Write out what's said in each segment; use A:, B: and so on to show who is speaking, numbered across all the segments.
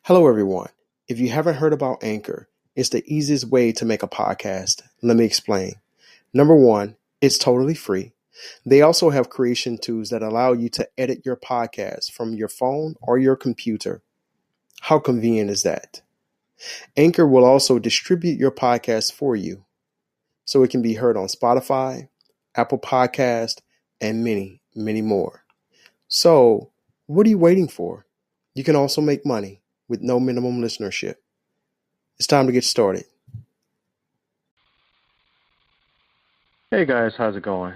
A: Hello, everyone. If you haven't heard about Anchor, it's the easiest way to make a podcast. Let me explain. Number one, it's totally free. They also have creation tools that allow you to edit your podcast from your phone or your computer. How convenient is that? Anchor will also distribute your podcast for you, so it can be heard on Spotify, Apple Podcast, and many, many more. So, what are you waiting for? You can also make money with no minimum listenership. It's time to get started.
B: Hey guys, how's it going?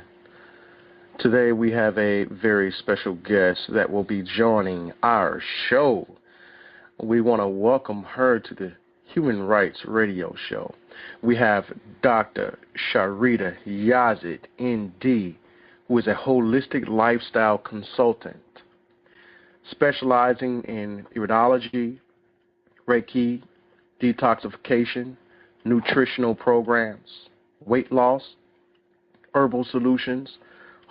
B: Today we have a very special guest that will be joining our show. We want to welcome her to the Human Rights Radio Show. We have Dr. Sharita Yazid N.D., who is a holistic lifestyle consultant, specializing in Iridology, Reiki, Detoxification, Nutritional programs, weight loss, Herbal solutions,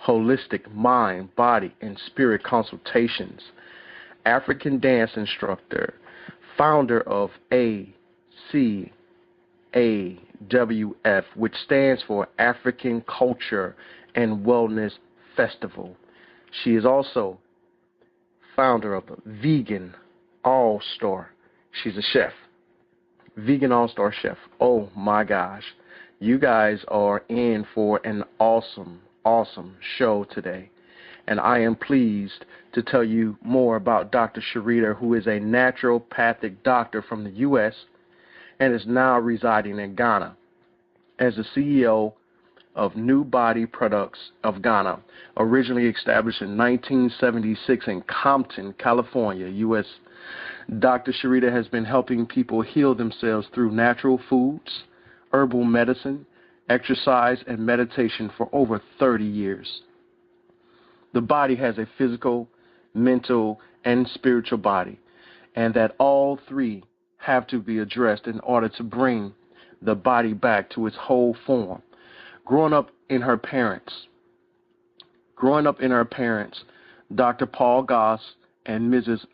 B: holistic mind, body, and spirit consultations, African dance instructor, founder of ACAWF, which stands for African Culture and Wellness Festival. She is also founder of Vegan All-Star. She's a chef, Vegan All-Star chef. Oh my gosh. You guys are in for an awesome show today. And I am pleased to tell you more about Dr. Sharita, who is a naturopathic doctor from the U.S. and is now residing in Ghana as the CEO of New Body Products of Ghana, originally established in 1976 in Compton, California, U.S. Dr. Sharita has been helping people heal themselves through natural foods, herbal medicine, exercise, and meditation for over 30 years. The body has a physical, mental, and spiritual body, and that all three have to be addressed in order to bring the body back to its whole form. Growing up in her parents, Dr. Paul Goss and Mrs.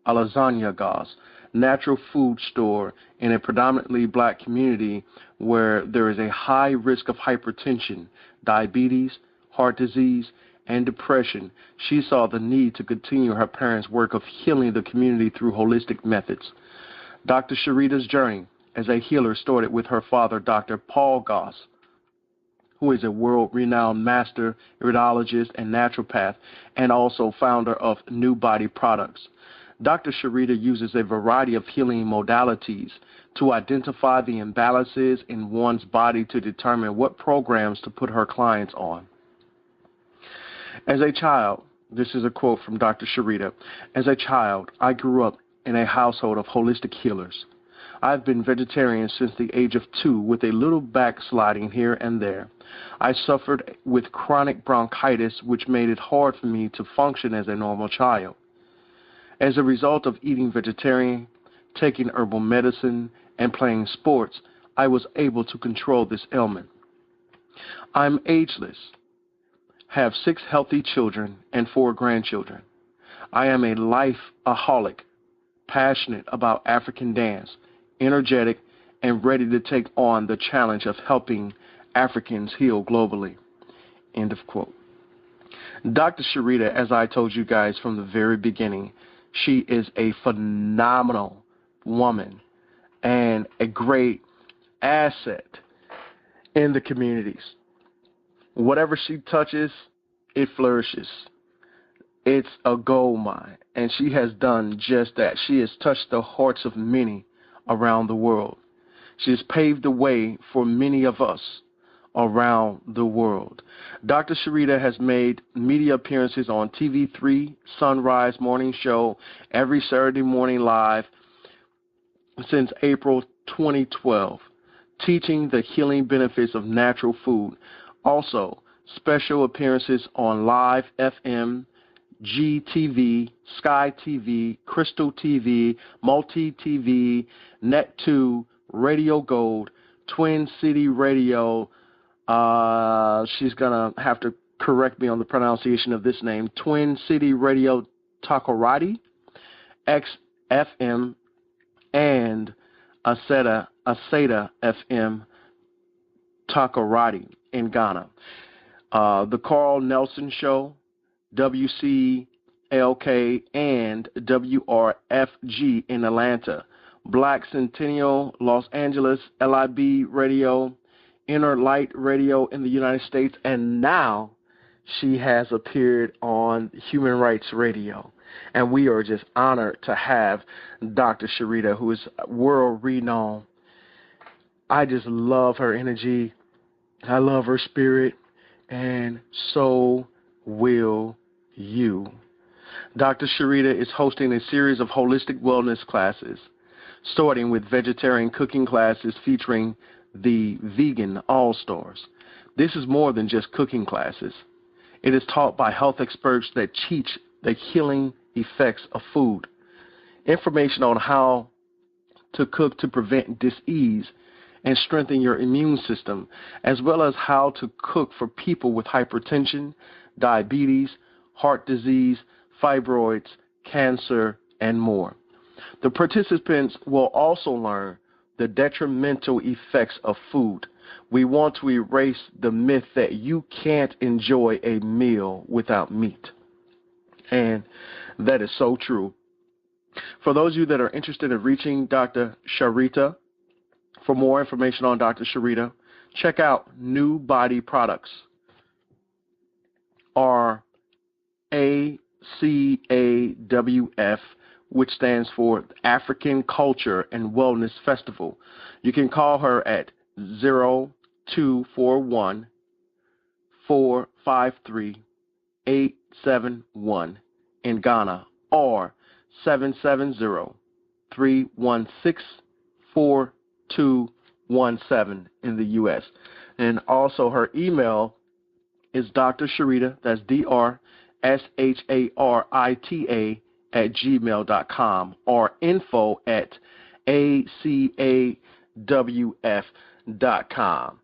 B: Alazania Goss, natural food store in a predominantly black community where there is a high risk of hypertension, diabetes, heart disease, and depression. She saw the need to continue her parents' work of healing the community through holistic methods. Dr. Sharita's journey as a healer started with her father, Dr. Paul Goss, who is a world-renowned master iridologist and naturopath, and also founder of New Body Products. Dr. Sharita uses a variety of healing modalities to identify the imbalances in one's body to determine what programs to put her clients on. As a child, this is a quote from Dr. Sharita, as a child, I grew up in a household of holistic healers. I've been vegetarian since the age of 2 with a little backsliding here and there. I suffered with chronic bronchitis, which made it hard for me to function as a normal child. As a result of eating vegetarian, taking herbal medicine, and playing sports, I was able to control this ailment. I'm ageless, have 6 healthy children and 4 grandchildren. I am a lifeaholic, passionate about African dance, energetic, and ready to take on the challenge of helping Africans heal globally. End of quote. Dr. Sharita, as I told you guys from the very beginning, she is a phenomenal woman and a great asset in the communities. Whatever she touches, it flourishes. It's a gold mine, and she has done just that. She has touched the hearts of many around the world. She has paved the way for many of us around the world. Dr. Sharita has made media appearances on TV3 Sunrise Morning Show every Saturday morning live since April 2012, teaching the healing benefits of natural food. Also, special appearances on Live FM, GTV, Skyy TV, Crystal TV, Multi TV, Net2, Radio Gold, Twin City Radio. She's going to have to correct me on the pronunciation of this name. Twin City Radio Takoradi, XFM and Aseda FM Takoradi in Ghana. The Carl Nelson Show, WCLK and WRFG in Atlanta, Black Sentinel Los Angeles, LIB Radio, Innerlight Radio in the United States, and now she has appeared on Human Rights Radio. And we are just honored to have Dr. Sharita, who is world-renowned. I just love her energy. I love her spirit, and so will you. Dr. Sharita is hosting a series of holistic wellness classes, starting with vegetarian cooking classes featuring the Vegan All-Stars. This is more than just cooking classes. It is taught by health experts that teach the healing effects of food, information on how to cook to prevent disease and strengthen your immune system, as well as how to cook for people with hypertension, diabetes, heart disease, fibroids, cancer, and more. The participants will also learn the detrimental effects of food. We want to erase the myth that you can't enjoy a meal without meat. And that is so true. For those of you that are interested in reaching Dr. Sharita, for more information on Dr. Sharita, check out New Body Products, or ACAWF, which stands for African Culture and Wellness Festival. You can call her at 0241-453-871 in Ghana, or 770-316-4217 in the U.S. And also her email is Dr. Sharita, that's DRSHARITA @gmail.com, or info@ACAWF.com.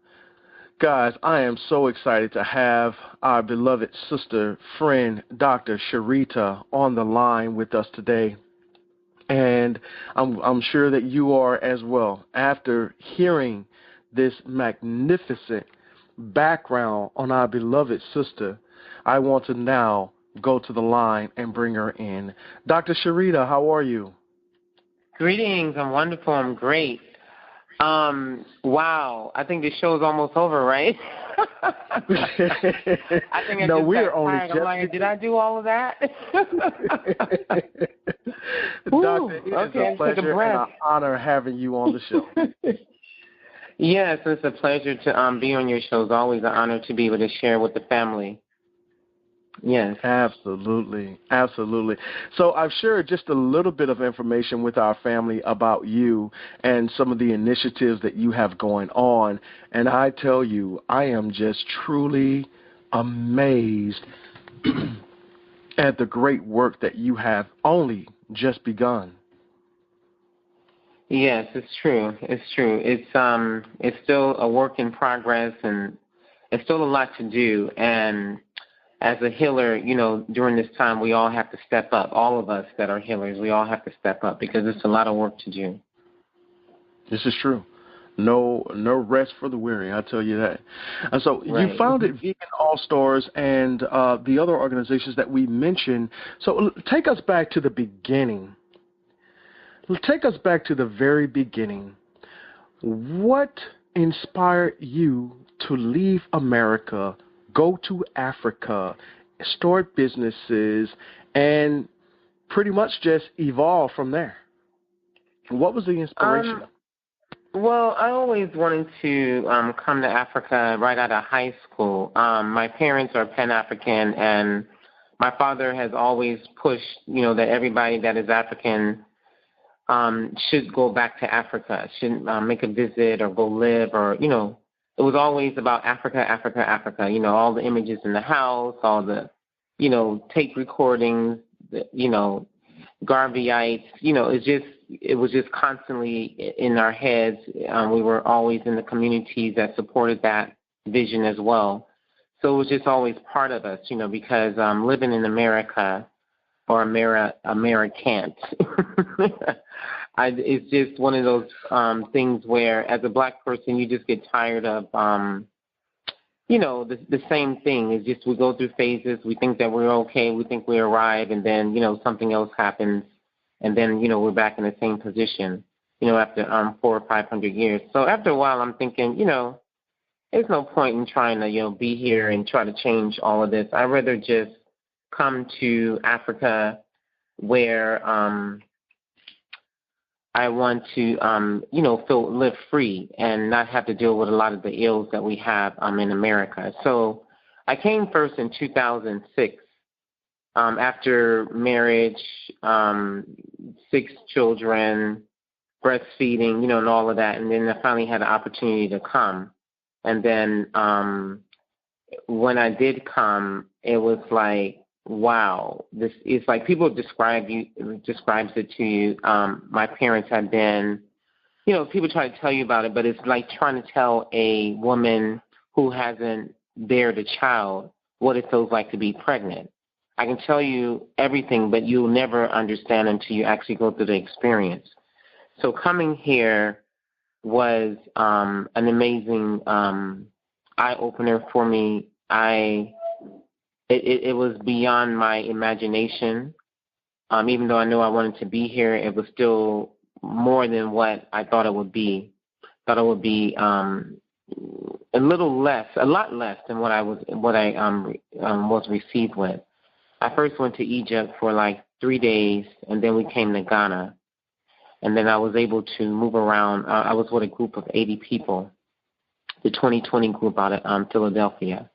B: Guys, I am so excited to have our beloved sister, friend, Dr. Sharita, on the line with us today. And I'm sure that you are as well. After hearing this magnificent background on our beloved sister, I want to now go to the line and bring her in. Dr. Sharita, how are you?
C: Greetings. I'm wonderful. I'm great. Wow. I think the show's almost over, right? I think
B: no, we're only just...
C: I'm like, did I do all of that?
B: Doctor, it is a pleasure and an honor having you on the show.
C: Yes, it's a pleasure to be on your show. It's always an honor to be able to share with the family. Yes. Absolutely.
B: Absolutely. So I've shared just a little bit of information with our family about you and some of the initiatives that you have going on. And I tell you, I am just truly amazed at the great work that you have only just begun.
C: Yes, it's true. It's true. It's still a work in progress, and it's still a lot to do. And as a healer, you know, during this time, we all have to step up. All of us that are healers, we all have to step up because it's a lot of work to do.
B: This is true. No rest for the weary, I tell you that. And so
C: right.
B: You founded Vegan All-Stars and the other organizations that we mentioned. So take us back to the beginning. Take us back to the very beginning. What inspired you to leave America, go to Africa, start businesses, and pretty much just evolve from there? What was the inspiration?
C: Well, I always wanted to come to Africa right out of high school. My parents are Pan-African, and my father has always pushed, you know, that everybody that is African should go back to Africa, should make a visit or go live, or, you know, it was always about Africa, Africa, Africa. You know, all the images in the house, all the, you know, tape recordings, you know, Garveyites, you know, it was just constantly in our heads. We were always in the communities that supported that vision as well. So it was just always part of us, you know, because living in America or Americant, it's just one of those things where, as a black person, you just get tired of, the same thing. It's just we go through phases. We think that we're okay. We think we arrive, and then, something else happens, and then, we're back in the same position, after 400 or 500 years. So after a while, I'm thinking, there's no point in trying to, be here and try to change all of this. I'd rather just come to Africa where I want to, live free and not have to deal with a lot of the ills that we have in America. So I came first in 2006 after marriage, 6 children, breastfeeding, and all of that. And then I finally had the opportunity to come. And then when I did come, it was like, wow, this is like people describes it to you. My parents had been, people try to tell you about it, but it's like trying to tell a woman who hasn't bared a child what it feels like to be pregnant. I can tell you everything, but you'll never understand until you actually go through the experience. So coming here was an amazing eye-opener for me. It was beyond my imagination. Even though I knew I wanted to be here, it was still more than what I thought it would be. Thought it would be a lot less than what I was received with. I first went to Egypt for like 3 days, and then we came to Ghana. And then I was able to move around. I was with a group of 80 people, the 2020 group out of Philadelphia.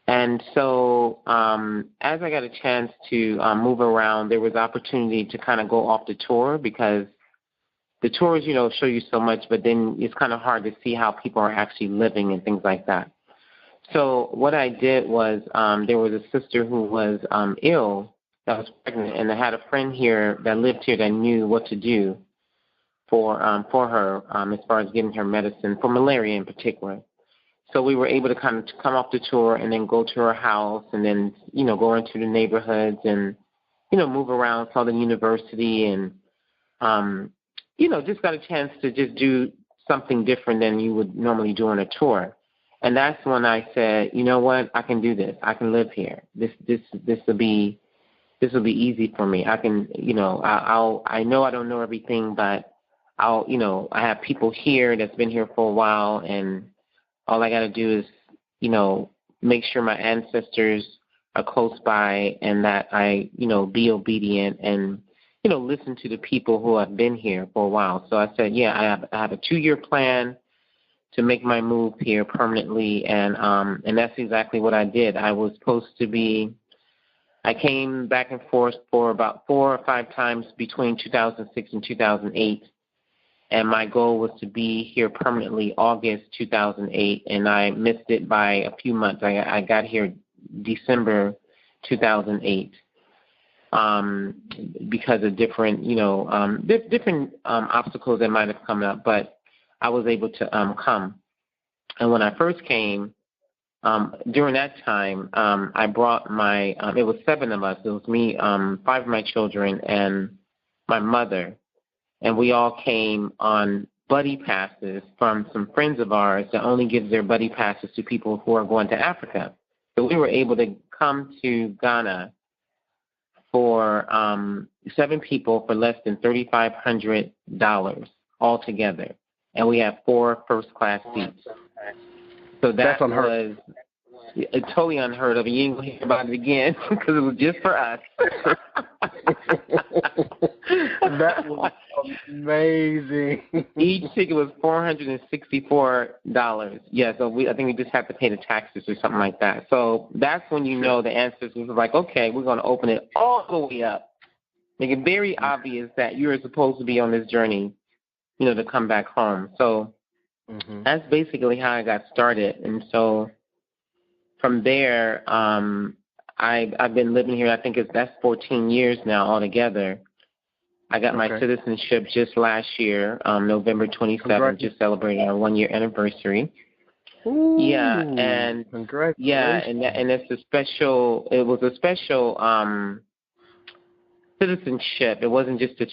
C: And so as I got a chance to move around, there was opportunity to kind of go off the tour, because the tours, show you so much, but then it's kind of hard to see how people are actually living and things like that. So what I did was there was a sister who was ill, that was pregnant, and I had a friend here that lived here that knew what to do for her as far as getting her medicine for malaria in particular. So we were able to kind of come off the tour and then go to her house and then, go into the neighborhoods and, move around, saw the university and, just got a chance to just do something different than you would normally do on a tour. And that's when I said, you know what, I can do this. I can live here. This will be easy for me. I can, I know I don't know everything, but I have people here that's been here for a while, and all I got to do is, make sure my ancestors are close by and that I, be obedient and, listen to the people who have been here for a while. So I said, I have a 2-year plan to make my move here permanently, and that's exactly what I did. I came back and forth for about 4 or 5 times between 2006 and 2008. And my goal was to be here permanently August 2008, and I missed it by a few months. I got here December 2008 because of different, different obstacles that might have come up, but I was able to come. And when I first came, during that time, I brought it was 7 of us. It was me, 5 of my children, and my mother. And we all came on buddy passes from some friends of ours that only gives their buddy passes to people who are going to Africa. So we were able to come to Ghana for 7 people for less than $3,500 altogether. And we have 4 first-class seats. So that was totally unheard of. And you ain't going to hear about it again because it was just for us.
A: That was amazing.
C: Each ticket was $464. Yeah, so I think we just have to pay the taxes or something like that. So that's when you know the ancestors were like, okay, we're going to open it all the way up. Make it very obvious that you're supposed to be on this journey, to come back home. So that's basically how I got started. And so from there, I've been living here. I think that's 14 years now altogether. I got my citizenship just last year, November 27th, just celebrating our 1-year anniversary.
A: Ooh,
C: yeah, and
A: congratulations.
C: Yeah, and it's a special. It was a special citizenship. It wasn't just a